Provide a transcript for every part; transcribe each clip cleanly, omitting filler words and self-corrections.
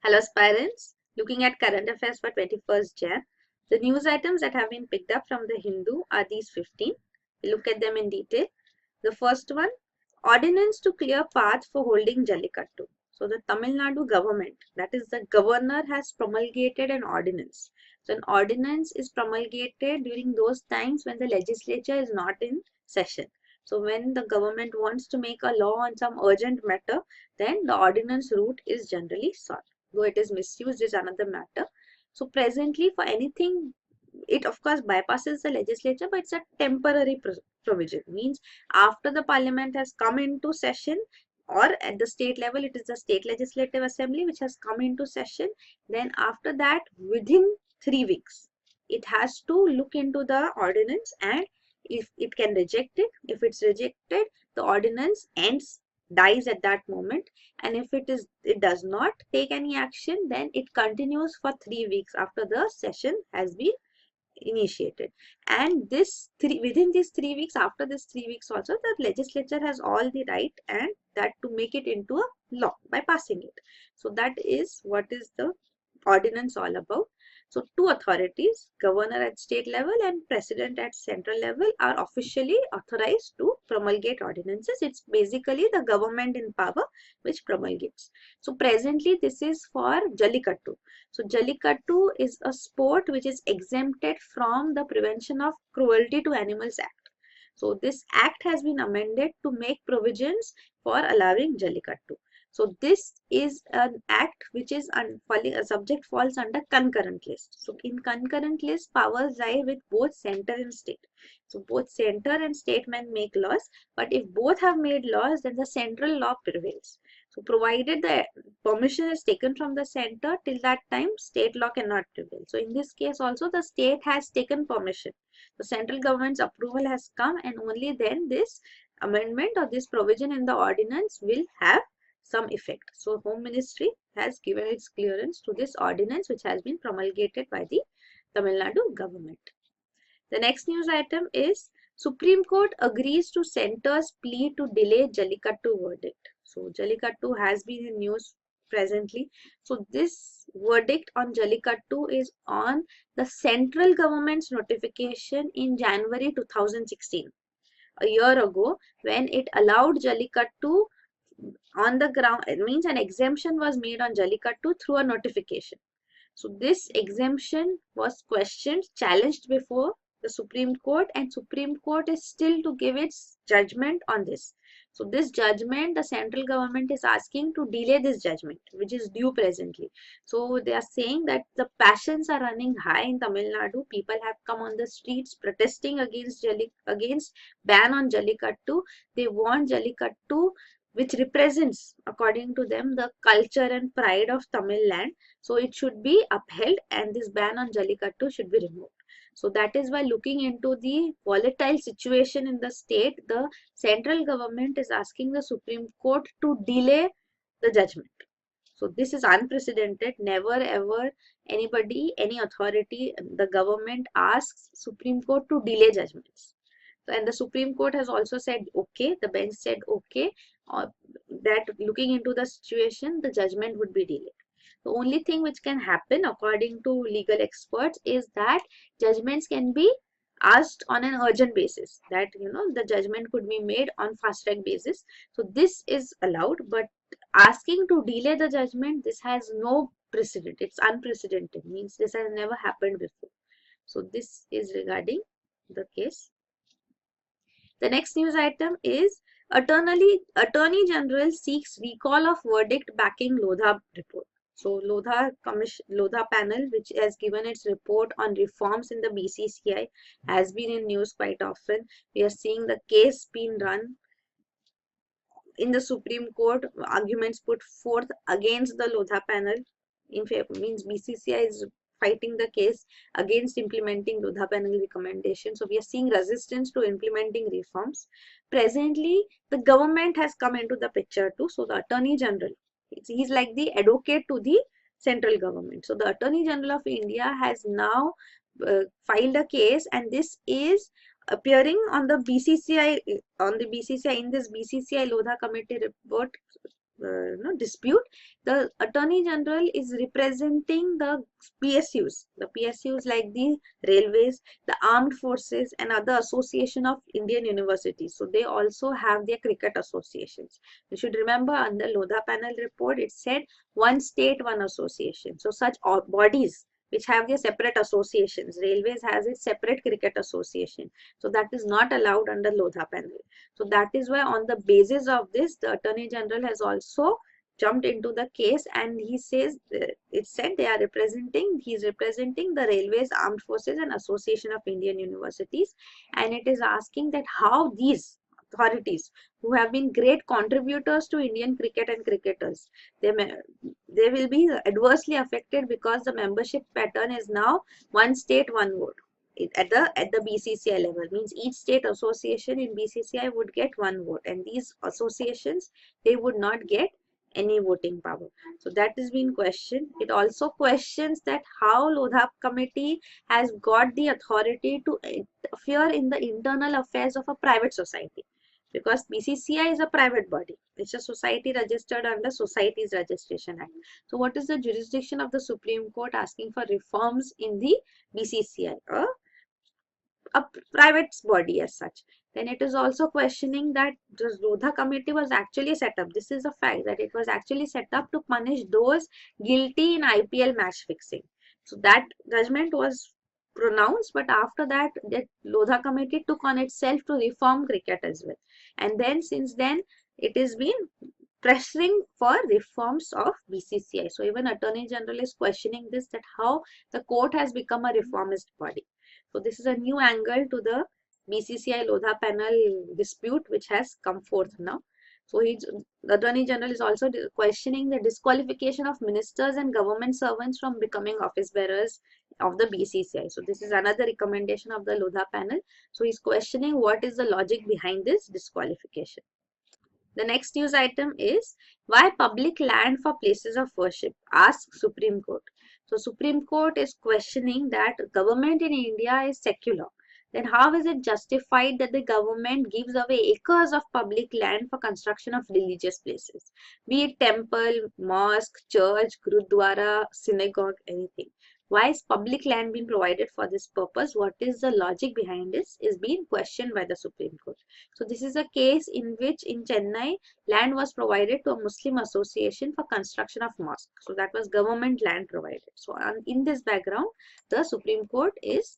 Hello aspirants, looking at current affairs for 21st Jan. The news items that have been picked up from the Hindu are these 15. We'll look at them in detail. The first one, ordinance to clear path for holding Jallikattu. So the Tamil Nadu government, that is the governor, has promulgated an ordinance. So an ordinance is promulgated during those times when the legislature is not in session. So when the government wants to make a law on some urgent matter, then the ordinance route is generally sought. Though it is misused is another matter. So presently for anything, it of course bypasses the legislature, but it's a temporary provision. Means after the parliament has come into session, or at the state level it is the state legislative assembly which has come into session, then after that within 3 weeks it has to look into the ordinance, and if it can reject it, if it's rejected, the ordinance dies at that moment, and if it does not take any action, then it continues for 3 weeks after the session has been initiated. And within these 3 weeks, after this 3 weeks also, the legislature has all the right and that to make it into a law by passing it. So that is what is the ordinance all about. So two authorities, governor at state level and president at central level, are officially authorized to promulgate ordinances. It's basically the government in power which promulgates. So presently this is for Jallikattu. So Jallikattu is a sport which is exempted from the Prevention of Cruelty to Animals Act. So this act has been amended to make provisions for allowing Jallikattu. So this is an act which is a subject falls under concurrent list. So in concurrent list, powers lie with both center and state. So both center and state men make laws, but if both have made laws, then the central law prevails. So provided the permission is taken from the center, till that time state law cannot prevail. So in this case also the state has taken permission. The central government's approval has come, and only then this amendment or this provision in the ordinance will have some effect. So Home Ministry has given its clearance to this ordinance which has been promulgated by the Tamil Nadu government. The next news item is Supreme Court agrees to centre's plea to delay Jallikattu verdict. So Jallikattu has been in news presently. So this verdict on Jallikattu is on the central government's notification in January 2016, a year ago, when it allowed Jallikattu on the ground. It means an exemption was made on Jallikattu through a notification. So this exemption was questioned, challenged before the Supreme Court, and Supreme Court is still to give its judgment on this. So this judgment, the central government is asking to delay this judgment, which is due presently. So they are saying that the passions are running high in Tamil Nadu. People have come on the streets protesting against ban on Jallikattu. They want Jallikattu, which represents, according to them, the culture and pride of Tamil land. So it should be upheld, and this ban on Jallikattu should be removed. So that is why, looking into the volatile situation in the state, the central government is asking the Supreme Court to delay the judgment. So this is unprecedented. Never ever anybody, any authority, the government asks Supreme Court to delay judgments. And the Supreme Court has also said okay, the bench said okay, that looking into the situation, the judgment would be delayed. The only thing which can happen, according to legal experts, is that judgments can be asked on an urgent basis, that the judgment could be made on fast track basis. So this is allowed, but asking to delay the judgment, this has no precedent. It's unprecedented, means this has never happened before. So this is regarding the case. The next news item is Attorney General seeks recall of verdict backing Lodha report. So Lodha panel, which has given its report on reforms in the BCCI, has been in news quite often. We are seeing the case being run in the Supreme Court, arguments put forth against the Lodha panel. In favor, means BCCI is fighting the case against implementing Lodha panel recommendation. So we are seeing resistance to implementing reforms. Presently, the government has come into the picture too. So the Attorney General, he's like the advocate to the central government. So the Attorney General of India has now filed a case, and this is appearing on the BCCI, in this BCCI Lodha committee report. dispute, the Attorney General is representing the PSUs like the railways, the armed forces, and other association of Indian universities. So they also have their cricket associations. You should remember on the Lodha panel report, it said one state, one association. So such bodies which have their separate associations. Railways has its separate cricket association. So that is not allowed under Lodha panel. So that is why on the basis of this, the Attorney General has also jumped into the case, and he says, it said he is representing the Railways, Armed Forces and Association of Indian Universities, and it is asking that how these authorities who have been great contributors to Indian cricket and cricketers, they will be adversely affected because the membership pattern is now one state, one vote at the BCCI level. Means each state association in BCCI would get one vote, and these associations, they would not get any voting power. So that is being questioned. It also questions that how Lodha committee has got the authority to interfere in the internal affairs of a private society, because BCCI is a private body. It's a society registered under Societies Registration Act. So what is the jurisdiction of the Supreme Court asking for reforms in the BCCI, a private body as such? Then it is also questioning that the Lodha committee was actually set up. This is a fact, that it was actually set up to punish those guilty in IPL match fixing. So that judgment was pronounced, but after that, the Lodha committee took on itself to reform cricket as well. And then since then, it has been pressuring for reforms of BCCI. So even Attorney General is questioning this, that how the court has become a reformist body. So this is a new angle to the BCCI Lodha panel dispute which has come forth now. So the Attorney General is also questioning the disqualification of ministers and government servants from becoming office bearers of the BCCI. So this is another recommendation of the Lodha panel. So he's questioning what is the logic behind this disqualification. The next news item is why public land for places of worship, asks Supreme Court. So Supreme Court is questioning that government in India is secular. Then how is it justified that the government gives away acres of public land for construction of religious places, be it temple, mosque, church, gurudwara, synagogue, anything? Why is public land being provided for this purpose? What is the logic behind this is being questioned by the Supreme Court. So this is a case in which in Chennai, land was provided to a Muslim association for construction of mosque. So that was government land provided. So in this background, the Supreme Court is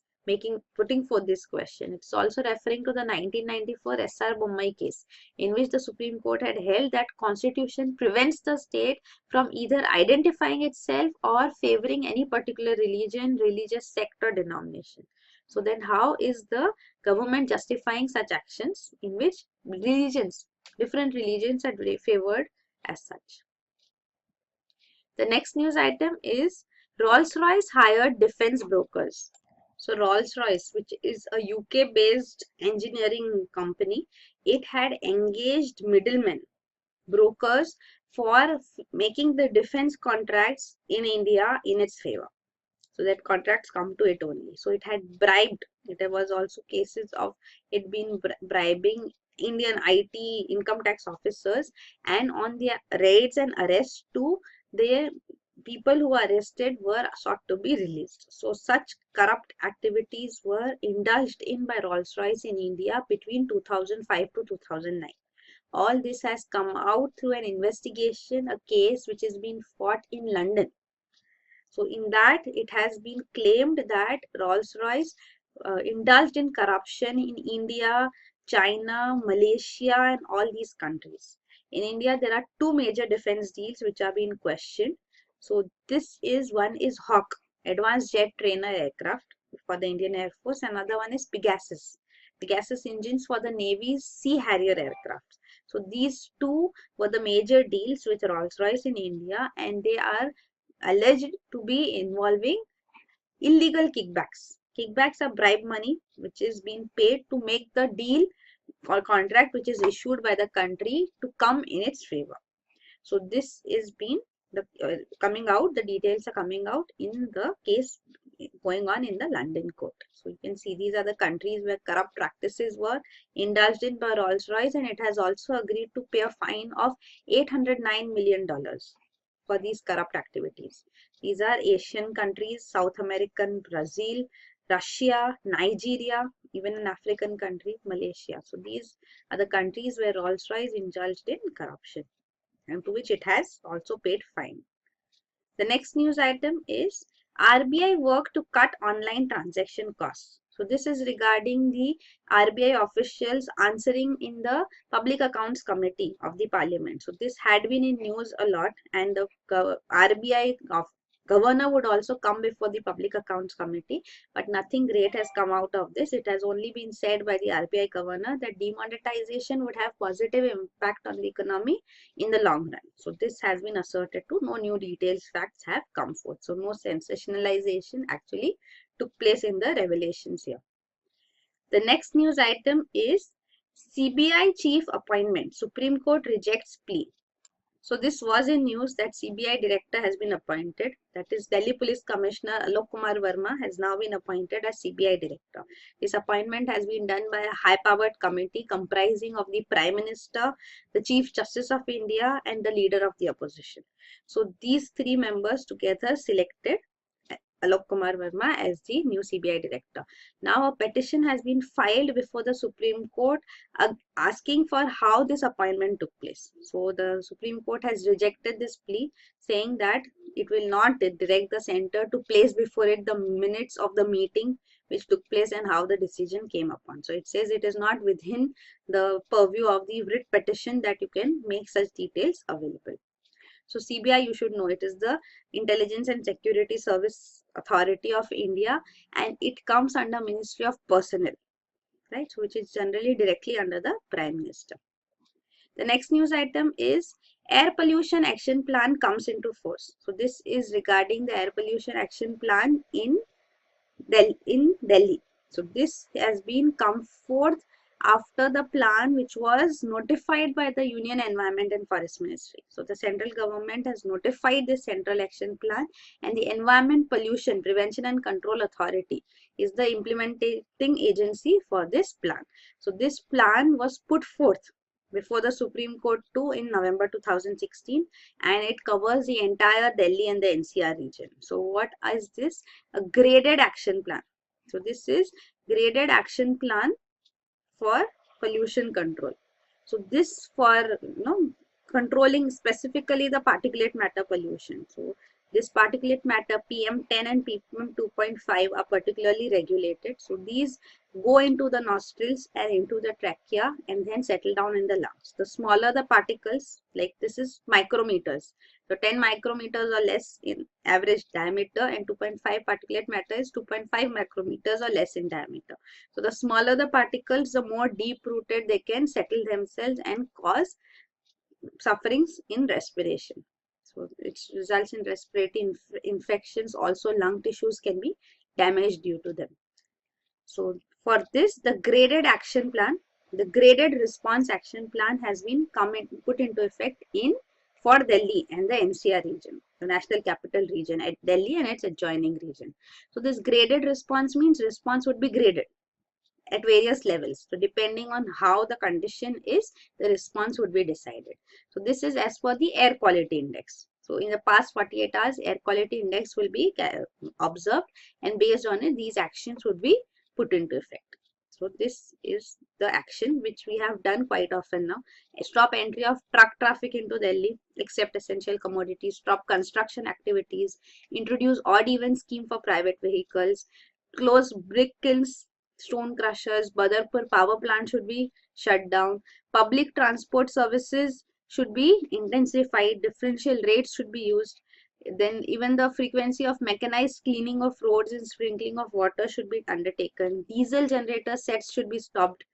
putting forth this question. It's also referring to the 1994 SR Bommai case, in which the Supreme Court had held that Constitution prevents the state from either identifying itself or favoring any particular religion, religious sect or denomination. So then how is the government justifying such actions in which different religions are favored as such? The next news item is Rolls-Royce hired defense brokers. So Rolls-Royce, which is a UK-based engineering company, it had engaged middlemen, brokers, for making the defense contracts in India in its favor, so that contracts come to it only. So it had bribed. There was also cases of it being bribing Indian IT income tax officers, and on their raids and arrests too, their people who were arrested were sought to be released. So such corrupt activities were indulged in by Rolls-Royce in India between 2005 to 2009. All this has come out through an investigation, a case which has been fought in London. So in that, it has been claimed that Rolls-Royce indulged in corruption in India, China, Malaysia, and all these countries. In India, there are two major defense deals which are being questioned. So one is Hawk, Advanced Jet Trainer Aircraft for the Indian Air Force. Another one is Pegasus engines for the Navy's Sea Harrier aircraft. So these two were the major deals with Rolls-Royce in India, and they are alleged to be involving illegal kickbacks. Kickbacks are bribe money which is being paid to make the deal or contract which is issued by the country to come in its favor. So this is been coming out, the details are coming out in the case going on in the London court. So you can see these are the countries where corrupt practices were indulged in by Rolls-Royce, and it has also agreed to pay a fine of $809 million for these corrupt activities. These are Asian countries, South American, Brazil, Russia, Nigeria, even an African country, Malaysia. So these are the countries where Rolls-Royce indulged in corruption, and to which it has also paid fine. The next news item is RBI work to cut online transaction costs. So this is regarding the RBI officials answering in the Public Accounts Committee of the Parliament. So this had been in news a lot, and the RBI governor would also come before the Public Accounts Committee, but nothing great has come out of this. It has only been said by the RBI governor that demonetization would have positive impact on the economy in the long run. So this has been asserted too. No new details, facts have come forth. So no sensationalization actually took place in the revelations here. The next news item is CBI chief appointment. Supreme Court rejects plea. So this was in news that CBI director has been appointed. That is, Delhi Police Commissioner Alok Kumar Verma has now been appointed as CBI director. This appointment has been done by a high-powered committee comprising of the Prime Minister, the Chief Justice of India, and the leader of the opposition. So these three members together selected Alok Kumar Verma as the new CBI director. Now a petition has been filed before the Supreme Court asking for how this appointment took place. So the Supreme Court has rejected this plea, saying that it will not direct the center to place before it the minutes of the meeting which took place and how the decision came upon. So it says it is not within the purview of the writ petition that you can make such details available. So CBI, you should know, it is the Intelligence and Security Service Authority of India, and it comes under Ministry of Personnel, right? So which is generally directly under the Prime Minister. The next news item is Air Pollution Action Plan comes into force. So this is regarding the Air Pollution Action Plan in Delhi. So this has been come forth after the plan which was notified by the Union Environment and Forest Ministry. So the central government has notified the Central Action Plan, and the Environment Pollution Prevention and Control Authority is the implementing agency for this plan. So this plan was put forth before the Supreme Court too in November 2016, and it covers the entire Delhi and the NCR region. So what is this? A graded action plan. So this is graded action plan for pollution control. So this for controlling specifically the particulate matter pollution. So this particulate matter PM10 and PM2.5 are particularly regulated. So these go into the nostrils and into the trachea and then settle down in the lungs. The smaller the particles, like this is micrometers. So 10 micrometers or less in average diameter, and 2.5 particulate matter is 2.5 micrometers or less in diameter. So the smaller the particles, the more deep rooted they can settle themselves and cause sufferings in respiration. So it results in respiratory infections. Also lung tissues can be damaged due to them. So for this, the graded action plan, the graded response action plan has been put into effect for Delhi and the NCR region, the National Capital Region at Delhi and its adjoining region. So this graded response means response would be graded at various levels. So depending on how the condition is, the response would be decided. So this is as per the air quality index. So in the past 48 hours, air quality index will be observed, and based on it, these actions would be put into effect. So this is the action which we have done quite often now. Stop entry of truck traffic into Delhi, except essential commodities, stop construction activities, introduce odd even scheme for private vehicles, close brick kilns, stone crushers, Badarpur power plant should be shut down, public transport services should be intensified, differential rates should be used, then even the frequency of mechanized cleaning of roads and sprinkling of water should be undertaken, diesel generator sets should be stopped,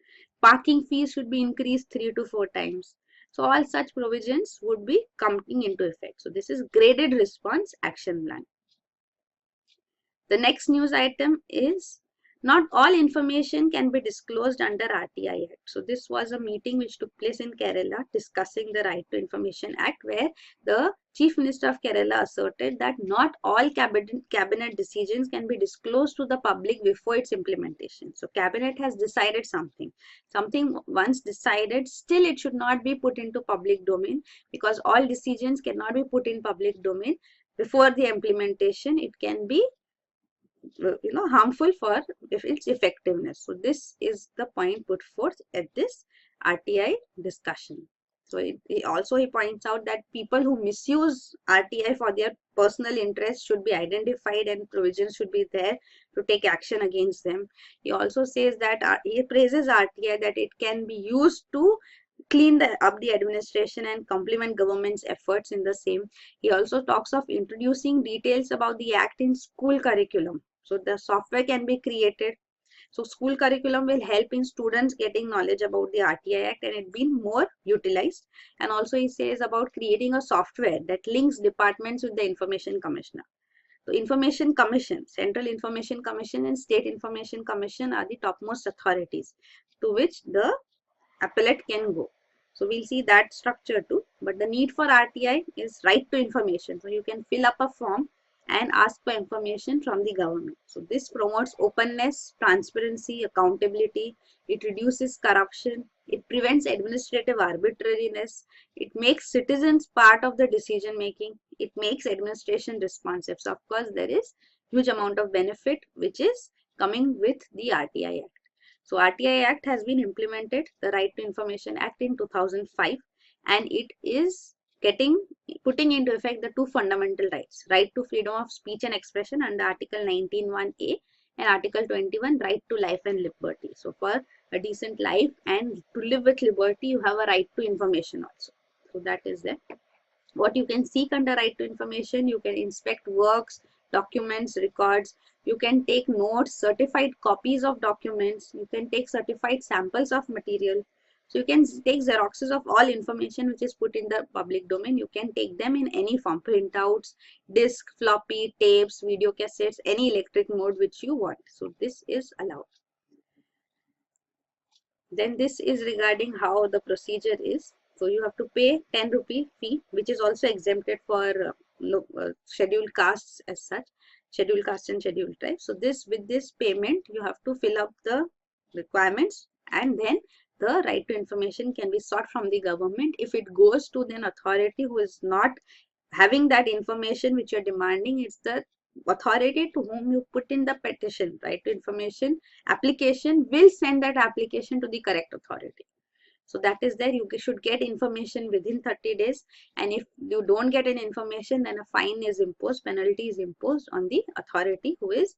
parking fees should be increased 3 to 4 times. So all such provisions would be coming into effect. So this is graded response action plan. The next news item is Not all information can be disclosed under RTI Act. So this was a meeting which took place in Kerala discussing the Right to Information Act, where the Chief Minister of Kerala asserted that not all cabinet decisions can be disclosed to the public before its implementation. So cabinet has decided something. Something once decided, still it should not be put into public domain, because all decisions cannot be put in public domain before the implementation. It can be harmful for its effectiveness. So this is the point put forth at this RTI discussion. So he points out that people who misuse RTI for their personal interest should be identified, and provisions should be there to take action against them. He also says that he praises RTI that it can be used to clean up the administration and complement government's efforts in the same. He also talks of introducing details about the act in school curriculum. So the software can be created. So school curriculum will help in students getting knowledge about the RTI Act and it being more utilized. And also he says about creating a software that links departments with the Information Commissioner. So Information Commission, Central Information Commission and State Information Commission are the topmost authorities to which the appellate can go. So we'll see that structure too. But the need for RTI is right to information. So you can fill up a form and ask for information from the government. So this promotes openness, transparency, accountability. It reduces corruption. It prevents administrative arbitrariness. It makes citizens part of the decision making. It makes administration responsive. So of course there is huge amount of benefit which is coming with the RTI Act. So RTI Act has been implemented, the Right to Information Act in 2005, and it is putting into effect the two fundamental rights, right to freedom of speech and expression under Article 19(1)(a) and Article 21, right to life and liberty. So for a decent life and to live with liberty, you have a right to information also. So that is there. What you can seek under right to information, you can inspect works, documents, records, you can take notes, certified copies of documents, you can take certified samples of material. So you can take xeroxes of all information which is put in the public domain. You can take them in any form, printouts, disk, floppy, tapes, video cassettes, any electric mode which you want. So this is allowed. Then this is regarding how the procedure is. So you have to pay 10 rupee fee, which is also exempted for scheduled castes as such, scheduled caste and scheduled tribes. So with this payment, you have to fill up the requirements, and then the right to information can be sought from the government. If it goes to an authority who is not having that information which you're demanding, it's the authority to whom you put in the petition, right to information application, will send that application to the correct authority. So that is there. You should get information within 30 days. And if you don't get any information, then a fine is imposed, penalty is imposed on the authority who is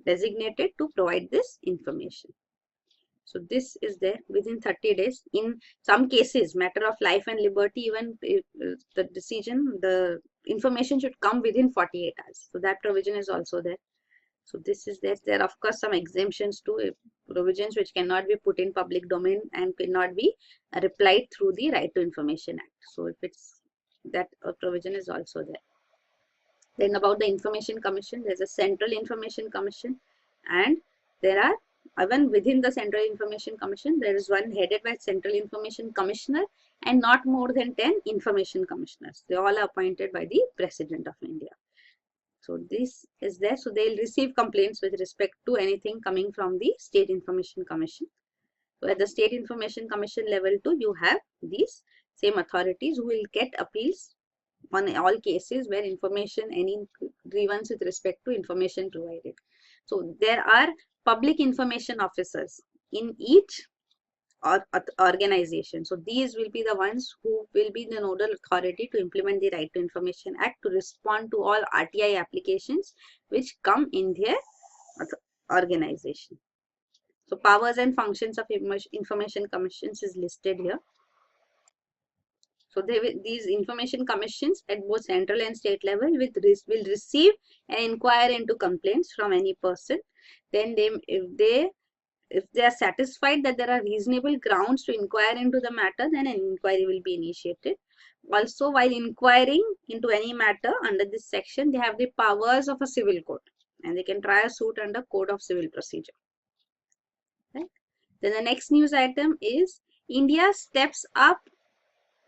designated to provide this information. So this is there within 30 days. In some cases, matter of life and liberty, even the information should come within 48 hours. So that provision is also there. So this is there. There are of course some exemptions to provisions which cannot be put in public domain and cannot be replied through the Right to Information Act. So if it's that provision is also there. Then about the Information Commission, there's a Central Information Commission, and there are even within the Central Information Commission, there is one headed by Central Information Commissioner and not more than 10 Information Commissioners. They all are appointed by the President of India. So this is there. So they will receive complaints with respect to anything coming from the State Information Commission. So at the State Information Commission level 2, you have these same authorities who will get appeals on all cases where information, any grievance with respect to information provided. So there are public information officers in each organization. So these will be the ones who will be the nodal authority to implement the Right to Information Act, to respond to all RTI applications which come in their organization. So powers and functions of information commissions is listed here. So these information commissions at both central and state level will receive and inquire into complaints from any person. Then if they are satisfied that there are reasonable grounds to inquire into the matter, then an inquiry will be initiated. Also, while inquiring into any matter under this section, they have the powers of a civil court and they can try a suit under Code of Civil Procedure. Then the next news item is India steps up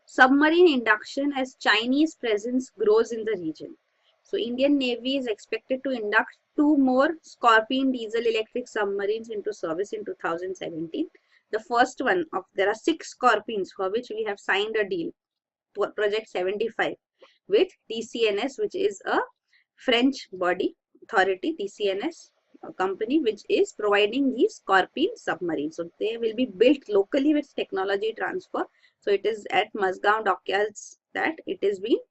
submarine induction as Chinese presence grows in the region. So Indian Navy is expected to induct 2 more Scorpion diesel electric submarines into service in 2017. The first one of there are 6 Scorpions for which we have signed a deal, Project 75, with DCNS, which is a French body authority, DCNS company, which is providing these Scorpion submarines. So they will be built locally with technology transfer. So it is at Mazgaon dockyards that it is being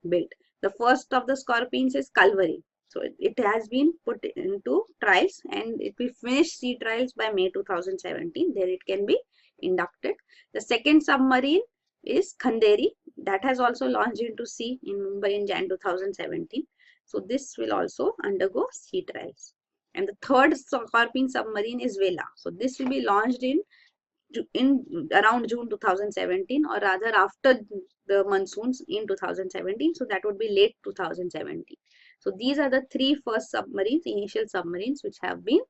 built. The first of the Scorpions is Calvary. So it has been put into trials and it will finish sea trials by May 2017. There it can be inducted. The second submarine is Khanderi, that has also launched into sea in Mumbai in Jan 2017. So this will also undergo sea trials. And the third Scorpion submarine is Vela. So this will be launched in around June 2017, or rather after the monsoons in 2017. So that would be late 2017. So these are the 3 first submarines, initial submarines, which have been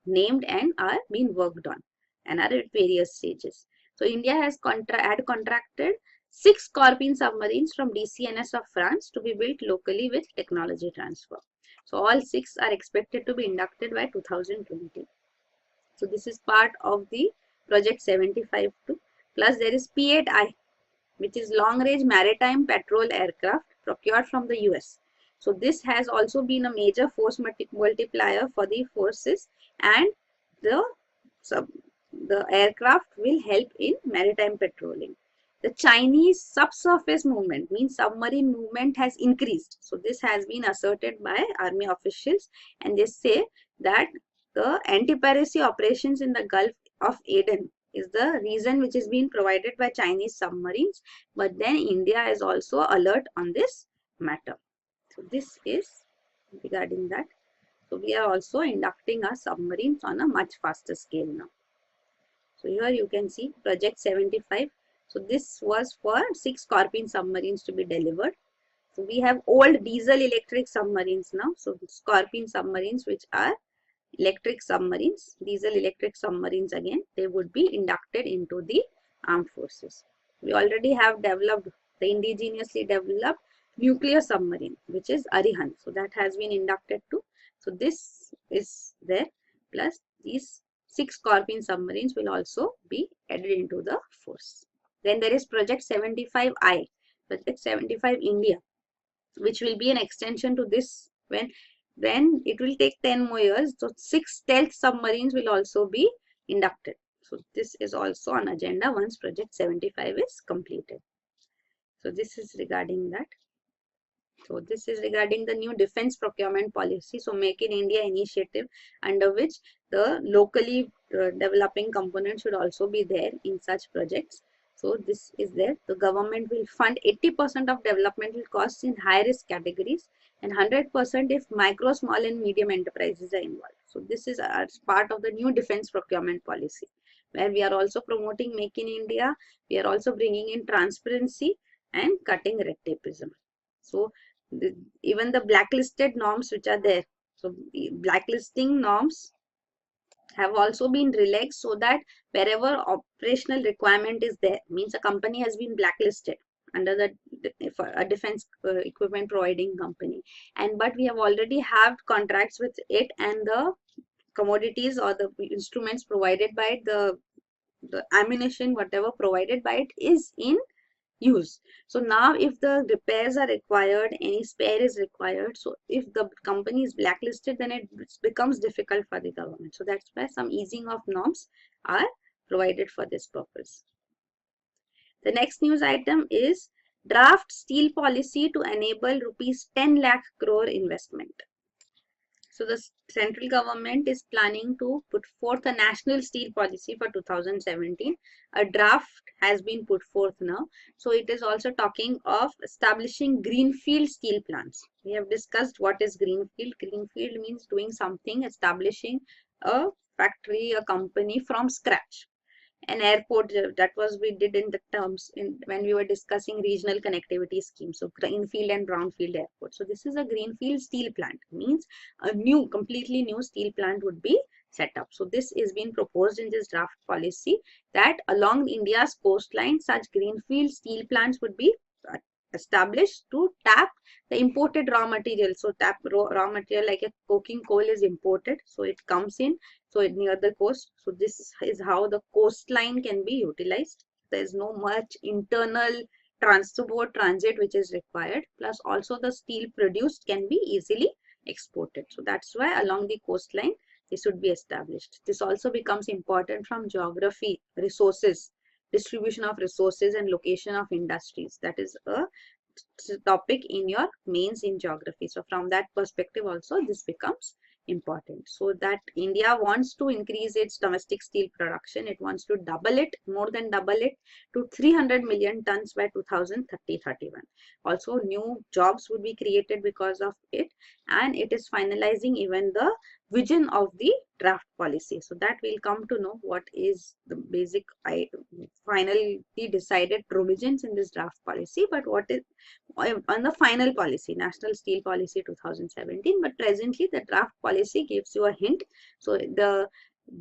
named and are being worked on and are at various stages. So India has contracted 6 Scorpion submarines from DCNS of France to be built locally with technology transfer. So all 6 are expected to be inducted by 2020. So this is part of the Project 75 too. Plus there is P-8I, which is long range maritime patrol aircraft procured from the US. So this has also been a major force multiplier for the forces, and the aircraft will help in maritime patrolling. The Chinese subsurface movement, means submarine movement, has increased. So this has been asserted by army officials, and they say that the anti-piracy operations in the Gulf of Aden is the reason which is being provided by Chinese submarines. But then India is also alert on this matter. So this is regarding that. So we are also inducting our submarines on a much faster scale now. So here you can see Project 75. So this was for 6 Scorpion submarines to be delivered. So we have old diesel electric submarines now. So Scorpion submarines, which are electric submarines, diesel electric submarines, again they would be inducted into the armed forces. We already have developed the indigenously developed nuclear submarine, which is Arihant. So that has been inducted too. So this is there, plus these 6 Scorpion submarines will also be added into the force. Then there is Project 75I, Project 75 India, which will be an extension to this. When it will take 10 more years, so 6 stealth submarines will also be inducted. So this is also on agenda once Project 75 is completed. So this is regarding that. So this is regarding the new defense procurement policy. So Make in India initiative, under which the locally developing components should also be there in such projects. So this is there. The government will fund 80% of developmental costs in high risk categories and 100% if micro, small and medium enterprises are involved. So this is as part of the new defense procurement policy, where we are also promoting Make in India. We are also bringing in transparency and cutting red tapeism. So even the blacklisted norms which are there, so blacklisting norms have also been relaxed, so that wherever operational requirement is there, means a company has been blacklisted under the a defense equipment providing company, and but we have already have contracts with it, and the commodities or the instruments provided by it, the ammunition whatever provided by it is in use. So now if the repairs are required, any spare is required, so if the company is blacklisted, then it becomes difficult for the government. So that's why some easing of norms are provided for this purpose. The next news item is draft steel policy to enable rupees 10 lakh crore investment. So the central government is planning to put forth a national steel policy for 2017. A draft has been put forth now. So it is also talking of establishing greenfield steel plants. We have discussed what is greenfield. Greenfield means doing something, establishing a factory, a company from scratch. an airport. That was we did in the terms in when we were discussing regional connectivity schemes. So greenfield and brownfield airport. So this is a greenfield steel plant, means a new, completely new steel plant would be set up. So this is being proposed in this draft policy that along India's coastline, such greenfield steel plants would be established to tap the imported raw material. So tap raw material like a coking coal is imported. So it comes in, so it near the coast. So this is how the coastline can be utilized. There is no much internal transit which is required. Plus also the steel produced can be easily exported. So that's why along the coastline this would be established. This also becomes important from geography, resources, distribution of resources and location of industries. That is a topic in your mains in geography. So from that perspective also this becomes important. So that India wants to increase its domestic steel production. It wants to double it, more than double it, to 300 million tons by 2030-31. Also new jobs would be created because of it, and it is finalizing even the vision of the draft policy. So that we'll come to know what is the basic finally decided provisions in this draft policy, but what is on the final policy, National Steel Policy 2017. But presently the draft policy gives you a hint. So the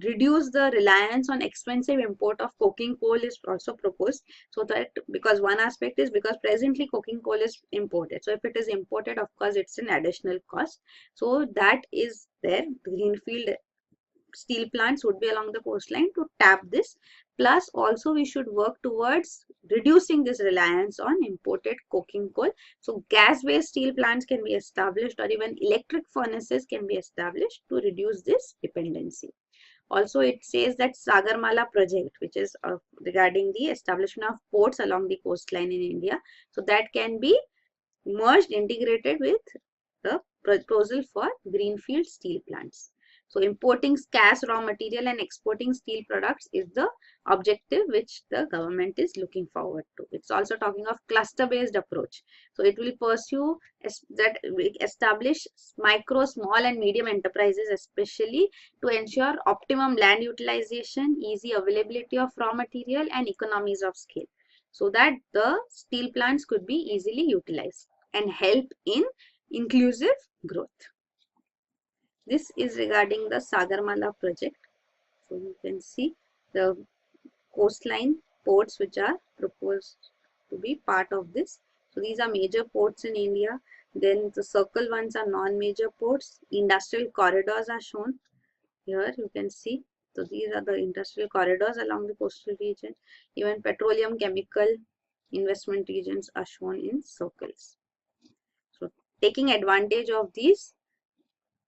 reduce the reliance on expensive import of coking coal is also proposed. So that, because one aspect is because presently coking coal is imported. So if it is imported, of course it's an additional cost. So that is there. Greenfield steel plants would be along the coastline to tap this. Plus also we should work towards reducing this reliance on imported coking coal. So gas based steel plants can be established, or even electric furnaces can be established to reduce this dependency. Also it says that Sagarmala project, which is regarding the establishment of ports along the coastline in India, so that can be merged, integrated with the proposal for greenfield steel plants. So importing scarce raw material and exporting steel products is the objective which the government is looking forward to. It's also talking of cluster based approach. So it will pursue that establish micro, small and medium enterprises, especially to ensure optimum land utilization, easy availability of raw material and economies of scale, so that the steel plants could be easily utilized and help in inclusive growth. This is regarding the Sagarmala project. So you can see the coastline ports which are proposed to be part of this. So these are major ports in India. Then the circle ones are non-major ports. Industrial corridors are shown here. You can see. So these are the industrial corridors along the coastal region. Even petroleum, chemical investment regions are shown in circles. So taking advantage of these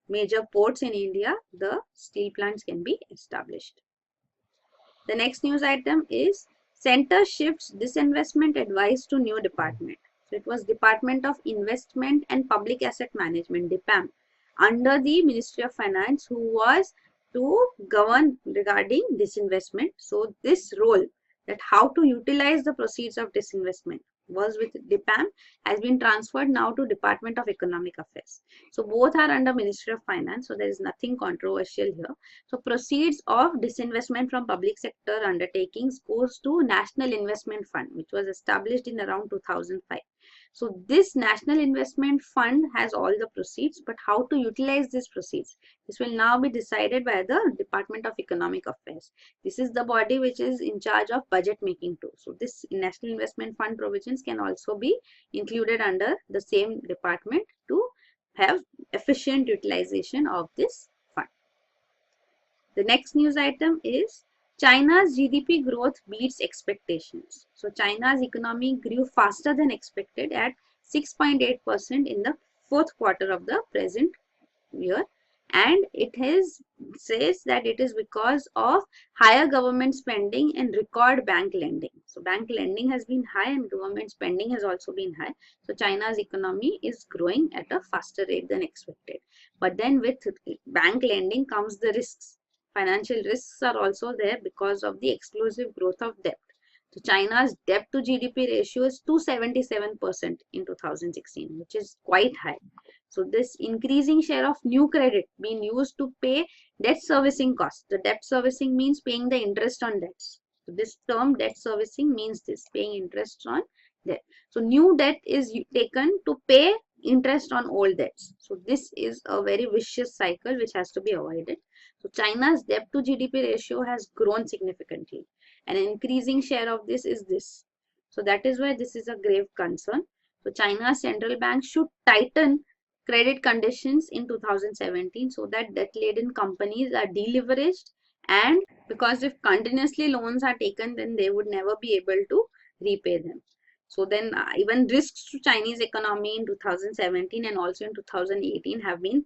major ports in India, the steel plants can be established. The next news item is Center shifts disinvestment advice to new department. So it was Department of Investment and Public Asset Management, DIPAM, under the Ministry of Finance, who was to govern regarding disinvestment. So this role, that how to utilize the proceeds of disinvestment, was with DIPAM, has been transferred now to Department of Economic Affairs. So both are under Ministry of Finance, so there is nothing controversial here. So proceeds of disinvestment from public sector undertakings goes to National Investment Fund, which was established in around 2005. So this National Investment Fund has all the proceeds, but how to utilize these proceeds, this will now be decided by the Department of Economic Affairs. This is the body which is in charge of budget making too. So this National Investment Fund provisions can also be included under the same department to have efficient utilization of this fund. The next news item is China's GDP growth beats expectations. So China's economy grew faster than expected at 6.8% in the fourth quarter of the present year, and says that it is because of higher government spending and record bank lending. So bank lending has been high and government spending has also been high. So China's economy is growing at a faster rate than expected. But then with bank lending comes the risks. Financial risks are also there because of the explosive growth of debt. So China's debt to GDP ratio is 277% in 2016, which is quite high. So this increasing share of new credit being used to pay debt servicing costs. The debt servicing means paying the interest on debts. So this term debt servicing means this, paying interest on debt. So new debt is taken to pay interest on old debts. So this is a very vicious cycle which has to be avoided. So China's debt to GDP ratio has grown significantly. An increasing share of this is this. So that is why this is a grave concern. So China's central bank should tighten credit conditions in 2017 so that debt-laden companies are deleveraged, and because if continuously loans are taken, then they would never be able to repay them. So then even risks to Chinese economy in 2017 and also in 2018 have been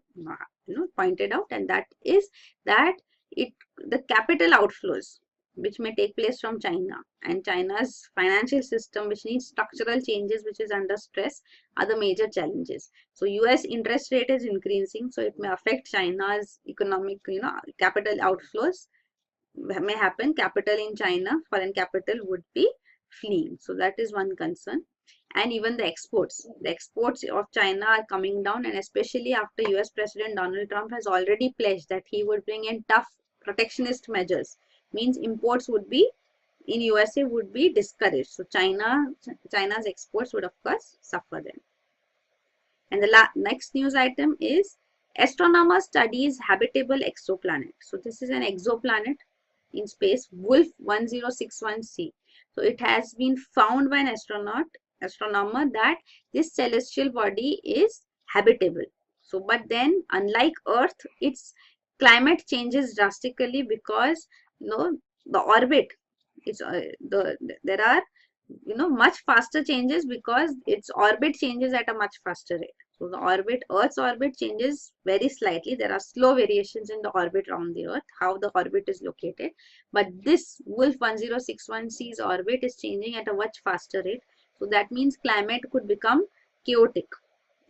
pointed out, and that is that the capital outflows which may take place from China and China's financial system, which needs structural changes, which is under stress, are the major challenges. So US interest rate is increasing, so it may affect China's economic, capital outflows may happen. Capital in China, foreign capital would be fleeing. So that is one concern. And even the exports of China are coming down, and especially after US President Donald Trump has already pledged that he would bring in tough protectionist measures, means imports would be in USA would be discouraged. So China's exports would of course suffer then. And the next news item is astronomer studies habitable exoplanet. So this is an exoplanet in space, Wolf 1061c. So it has been found by an astronomer that this celestial body is habitable. So but then unlike Earth, its climate changes drastically because the orbit, there are much faster changes because its orbit changes at a much faster rate. So the Earth's orbit changes very slightly. There are slow variations in the orbit around the Earth, how the orbit is located. But this Wolf 1061c's orbit is changing at a much faster rate. So that means climate could become chaotic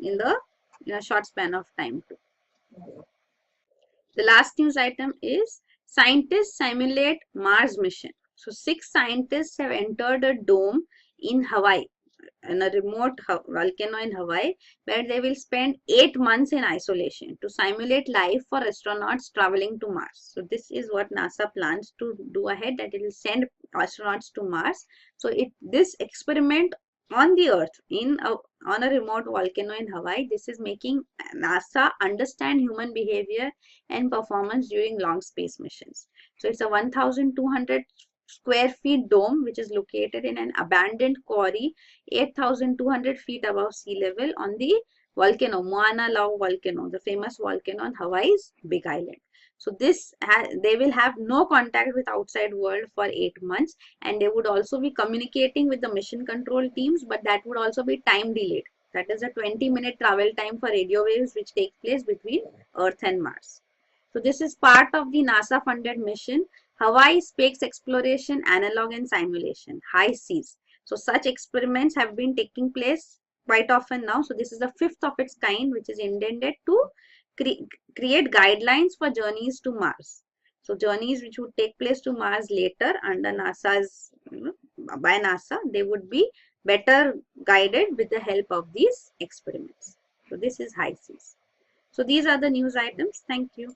in a short span of time too. The last news item is scientists simulate Mars mission. So 6 scientists have entered a dome in Hawaii, in a remote volcano in Hawaii, where they will spend 8 months in isolation to simulate life for astronauts traveling to Mars. So this is what NASA plans to do ahead, that it will send astronauts to Mars. So this experiment on the Earth on a remote volcano in Hawaii, this is making NASA understand human behavior and performance during long space missions. So it's a 1,200 square feet dome which is located in an abandoned quarry 8,200 feet above sea level on the volcano, Mauna Loa volcano, the famous volcano on Hawaii's Big Island. So they will have no contact with outside world for 8 months, and they would also be communicating with the mission control teams, but that would also be time delayed. That is a 20-minute travel time for radio waves which take place between Earth and Mars. So this is part of the NASA funded mission Hawaii Space Exploration Analog and Simulation, High Seas. So such experiments have been taking place quite often now. So this is the 5th of its kind, which is intended to create guidelines for journeys to Mars. So journeys which would take place to Mars later under NASA's, by NASA, they would be better guided with the help of these experiments. So this is High Seas. So these are the news items. Thank you.